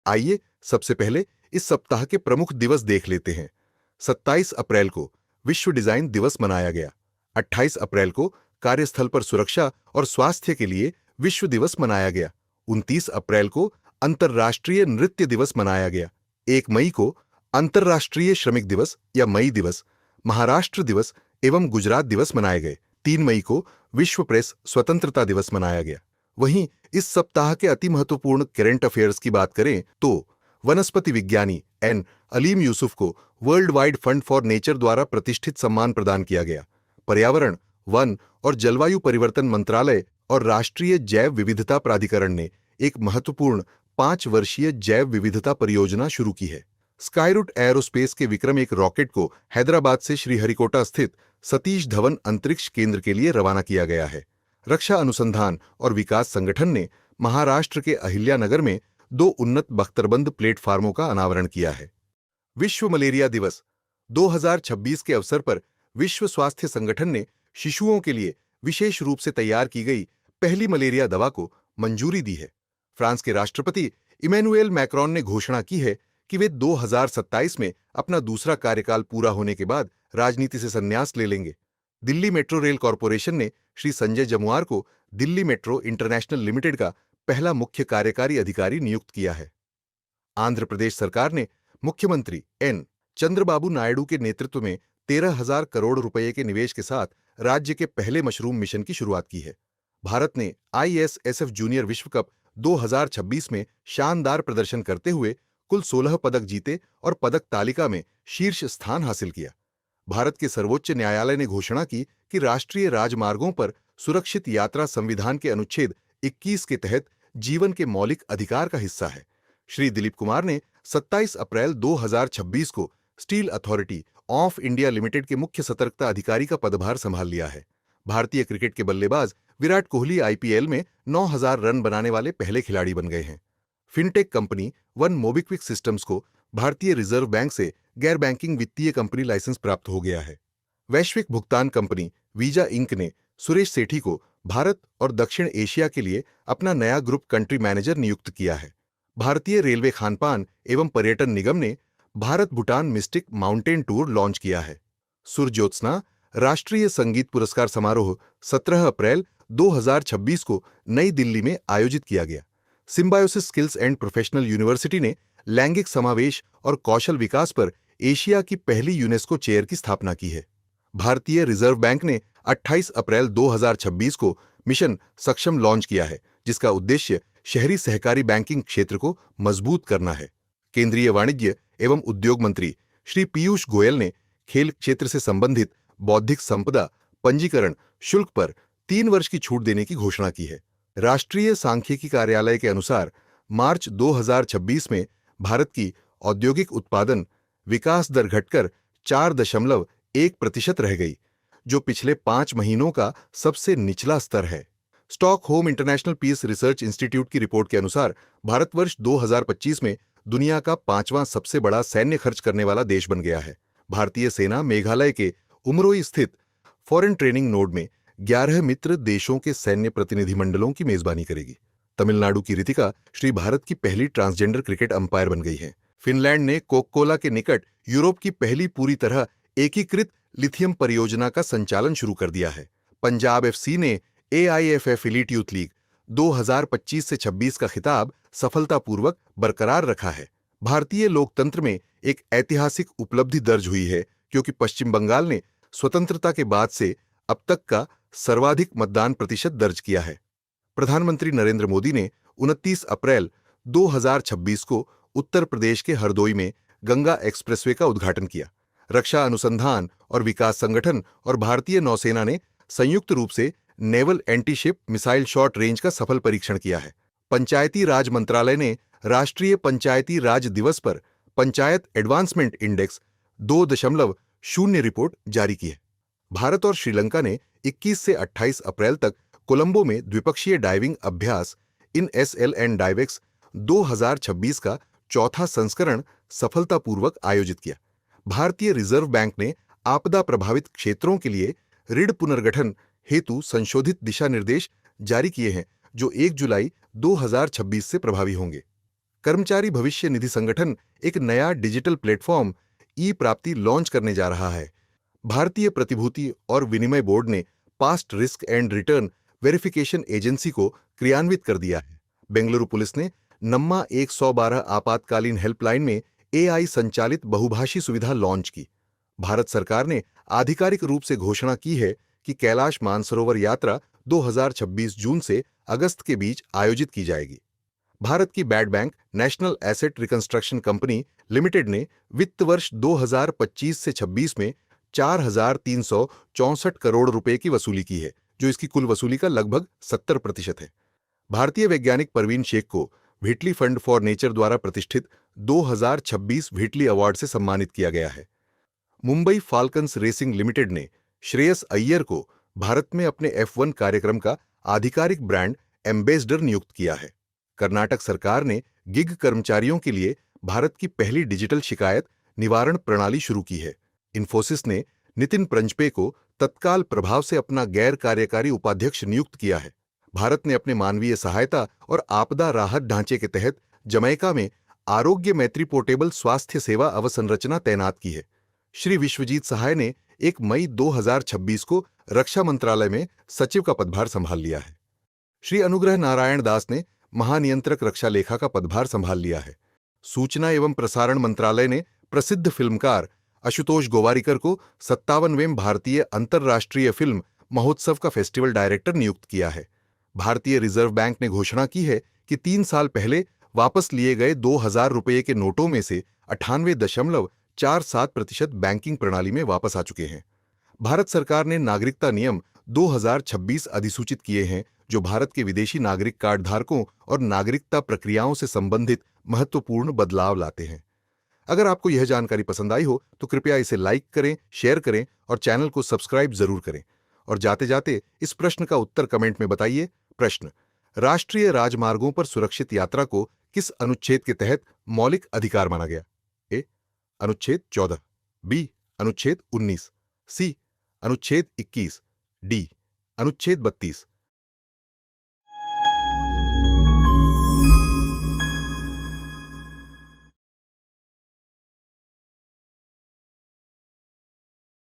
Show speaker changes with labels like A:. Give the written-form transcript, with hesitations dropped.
A: आइए सबसे पहले इस सप्ताह के प्रमुख दिवस देख लेते हैं। 27 अप्रैल को विश्व डिजाइन दिवस मनाया गया। 28 अप्रैल को कार्यस्थल पर सुरक्षा और स्वास्थ्य के लिए विश्व दिवस मनाया गया। 29 अप्रैल को अंतर्राष्ट्रीय नृत्य दिवस मनाया गया। 1 मई को अंतर्राष्ट्रीय श्रमिक दिवस या मई दिवस, महाराष्ट्र दिवस एवं गुजरात दिवस मनाए गए। 3 मई को विश्व प्रेस स्वतंत्रता दिवस मनाया गया। वहीं इस सप्ताह के अति महत्वपूर्ण करंट अफेयर्स की बात करें तो वनस्पति विज्ञानी एन अलीम यूसुफ को world wide fund for nature द्वारा प्रतिष्ठित सम्मान प्रदान किया गया। पर्यावरण, वन और जलवायु परिवर्तन मंत्रालय और राष्ट्रीय जैव विविधता प्राधिकरण ने एक महत्वपूर्ण 5 वर्षीय जैव विविधता परियोजना शुरू की है। स्काईरूट एयरोस्पेस के विक्रम एक रॉकेट को हैदराबाद से श्रीहरिकोटा स्थित सतीश धवन अंतरिक्ष केंद्र के लिए रवाना किया गया है। रक्षा अनुसंधान और विकास संगठन ने महाराष्ट्र के अहिल्यानगर में 2 उन्नत बख्तरबंद प्लेटफार्मों का अनावरण किया है। विश्व मलेरिया दिवस 2026 के अवसर पर विश्व स्वास्थ्य संगठन ने शिशुओं के लिए विशेष रूप से तैयार की गई पहली मलेरिया दवा को मंजूरी दी है। फ्रांस के राष्ट्रपति इमैनुएल मैक्रोन ने घोषणा की है कि वे 2027 में अपना दूसरा कार्यकाल पूरा होने के बाद राजनीति से संन्यास ले लेंगे। दिल्ली मेट्रो रेल कॉरपोरेशन ने श्री संजय जमुआर को दिल्ली मेट्रो इंटरनेशनल लिमिटेड का पहला मुख्य कार्यकारी अधिकारी नियुक्त किया है। आंध्र प्रदेश सरकार ने मुख्यमंत्री एन चंद्रबाबू नायडू के नेतृत्व में 13,000 करोड़ रुपए के निवेश के साथ राज्य के पहले मशरूम मिशन की शुरुआत की है। भारत ने ISSF जूनियर विश्व कप 2026 में शानदार प्रदर्शन करते हुए कुल 16 पदक जीते और पदक तालिका में शीर्ष स्थान हासिल किया। भारत के सर्वोच्च न्यायालय ने घोषणा की कि राष्ट्रीय राजमार्गों पर सुरक्षित यात्रा संविधान के अनुच्छेद 21 के तहत जीवन के मौलिक अधिकार का हिस्सा है। श्री दिलीप कुमार ने 27 अप्रैल 2026 को steel authority of India limited के मुख्य सतर्कता अधिकारी का पदभार संभाल लिया है। भारतीय क्रिकेट के बल्लेबाज विराट कोहली IPL में 9,000 रन बनाने वाले पहले खिलाड़ी बन गए हैं। Fintech company one MobiKwik systems को भारतीय रिजर्व बैंक से गैर बैंकिंग वित्तीय कंपनी लाइसेंस प्राप्त हो गया है। वैश्विक भुगतान कंपनी वीजा इंक ने सुरेश सेठी को भारत और दक्षिण एशिया के लिए अपना नया ग्रुप कंट्री मैनेजर नियुक्त किया है। भारतीय रेलवे खानपान एवं पर्यटन निगम ने Bharat Bhutan mistake mountain tour launch किया है। सुरज्योत्सना राष्ट्रीय संगीत पुरस्कार समारोह 17 अप्रैल 2026 को नई दिल्ली में आयोजित किया गया। Symbiosis skills and professional university ने लैंगिक समावेश और कौशल विकास पर एशिया की पहली यूनेस्को चेयर की स्थापना की है। भारतीय रिजर्व बैंक ने 28 अप्रैल 2026 को मिशन सक्षम लॉन्च किया है, जिसका उद्देश्य शहरी सहकारी बैंकिंग क्षेत्र को मजबूत करना है। केंद्रीय वाणिज्य एवं उद्योग मंत्री श्री पीयूष गोयल ने खेल क्षेत्र से संबंधित बौद्धिक संपदा पंजीकरण शुल्क पर 3 वर्ष की छूट देने की घोषणा की है। राष्ट्रीय सांख्यिकी कार्यालय के अनुसार मार्च 2026 में भारत की औद्योगिक उत्पादन विकास दर घटकर 4.1% रह गई, जो पिछले 5 महीनों का सबसे निचला स्तर है। Stockholm International Peace Research Institute की रिपोर्ट के अनुसार भारतवर्ष 2025 में दुनिया का 5वां सबसे बड़ा सैन्य खर्च करने वाला देश बन गया है। भारतीय सेना मेघालय के उमरोई स्थित फॉरेन ट्रेनिंग नोड में 11 मित्र देशों के सैन्य प्रतिनिधिमंडलों की मेजबानी करेगी। तमिलनाडु की रितिका श्री भारत की पहली ट्रांसजेंडर क्रिकेट अंपायर बन गई है। फिनलैंड ने कोका-कोला के निकट यूरोप की पहली पूरी तरह एकीकृत लिथियम परियोजना का संचालन शुरू कर दिया है। पंजाब FC ने AIFF एलीट यूथ लीग 2025 से 26 का खिताब सफलतापूर्वक बरकरार रखा है। भारतीय लोकतंत्र में एक ऐतिहासिक उपलब्धि दर्ज हुई है, क्योंकि पश्चिम बंगाल ने स्वतंत्रता के बाद से अब तक का सर्वाधिक मतदान प्रतिशत दर्ज किया है। प्रधानमंत्री नरेंद्र मोदी ने 29 अप्रैल 2026 को उत्तर प्रदेश के हरदोई में गंगा एक्सप्रेसवे का उद्घाटन किया। रक्षा अनुसंधान और विकास संगठन और भारतीय नौसेना ने संयुक्त रूप से naval anti-ship missile short range का सफल परीक्षण किया है। पंचायती राज मंत्रालय ने राष्ट्रीय पंचायती राज दिवस पर पंचायत एडवांसमेंट इंडेक्स 2.0 रिपोर्ट जारी की है। भारत और श्रीलंका ने 21 से 28 अप्रैल तक कोलंबो में द्विपक्षीय डाइविंग अभ्यास INSL एंड डाइवेक्स 2026 का चौथा संस्करण सफलतापूर्वक आयोजित किया। भारतीय रिजर्व बैंक ने आपदा प्रभावित क्षेत्रों के लिए ऋण पुनर्गठन हेतु संशोधित दिशा निर्देश जारी किए हैं, जो 1 जुलाई 2026 से प्रभावी होंगे। कर्मचारी भविष्य निधि संगठन एक नया डिजिटल प्लेटफॉर्म ई प्राप्ति लॉन्च करने जा रहा है। भारतीय प्रतिभूति और विनिमय बोर्ड ने past risk and return verification agency को क्रियान्वित कर दिया है। बेंगलुरु पुलिस ने नम्मा 112 आपातकालीन हेल्पलाइन में एआई संचालित बहुभाषी सुविधा लॉन्च की। भारत सरकार ने आधिकारिक रूप से घोषणा की है कि कैलाश मानसरोवर यात्रा 2026 जून से अगस्त के बीच आयोजित की जाएगी। भारत की bad bank national asset reconstruction company limited ने वित्त वर्ष 2025 से 26 में 4,364 करोड़ रुपए की वसूली की है, जो इसकी कुल वसूली का लगभग 70% है। भारतीय वैज्ञानिक परवीन शेख को व्हिटली फंड फॉर नेचर द्वारा प्रतिष्ठित 2026 व्हिटली अवार्ड से सम्मानित किया गया है। मुंबई फाल्कन्स रेसिंग लिमिटेड ने श्रेयस अय्यर को भारत में अपने F1 कार्यक्रम का आधिकारिक ब्रांड एम्बेसडर नियुक्त किया है। कर्नाटक सरकार ने गिग कर्मचारियों के लिए भारत की पहली डिजिटल शिकायत निवारण प्रणाली शुरू की है। इन्फोसिस ने नितिन प्रंजपे को तत्काल प्रभाव से अपना गैर कार्यकारी उपाध्यक्ष नियुक्त किया है। भारत ने अपने मानवीय सहायता और आपदा राहत ढांचे के तहत जमैका में आरोग्य मैत्री पोर्टेबल स्वास्थ्य सेवा अवसंरचना तैनात की है। श्री विश्वजीत सहाय ने 1 मई 2026 को रक्षा मंत्रालय में सचिव का पदभार संभाल लिया है। श्री अनुग्रह नारायण दास ने महानियंत्रक रक्षा लेखा का पदभार संभाल लिया है। सूचना एवं प्रसारण मंत्रालय ने प्रसिद्ध फिल्मकार आशुतोष गोवारिकर को 57वें भारतीय अंतर्राष्ट्रीय फिल्म महोत्सव का फेस्टिवल डायरेक्टर नियुक्त किया है। भारतीय रिजर्व बैंक ने घोषणा की है कि 3 साल पहले वापस लिए गए 2,000 रुपये के नोटों में से 98.47% बैंकिंग प्रणाली में वापस आ चुके हैं। भारत सरकार ने नागरिकता नियम 2026 अधिसूचित किए हैं, जो भारत के विदेशी नागरिक कार्ड धारकों और नागरिकता प्रक्रियाओं से संबंधित महत्वपूर्ण बदलाव लाते हैं। अगर आपको यह जानकारी पसंद आई हो तो कृपया इसे लाइक करें, शेयर करें और चैनल को सब्सक्राइब जरूर करें। और जाते जाते इस प्रश्न का उत्तर कमेंट में बताइए। प्रश्न: राष्ट्रीय राजमार्गों पर सुरक्षित यात्रा को किस अनुच्छेद के तहत मौलिक अधिकार माना गया? ए. अनुच्छेद 14, बी. अनुच्छेद 19, सी. अनुच्छेद 21, डी. अनुच्छेद 32।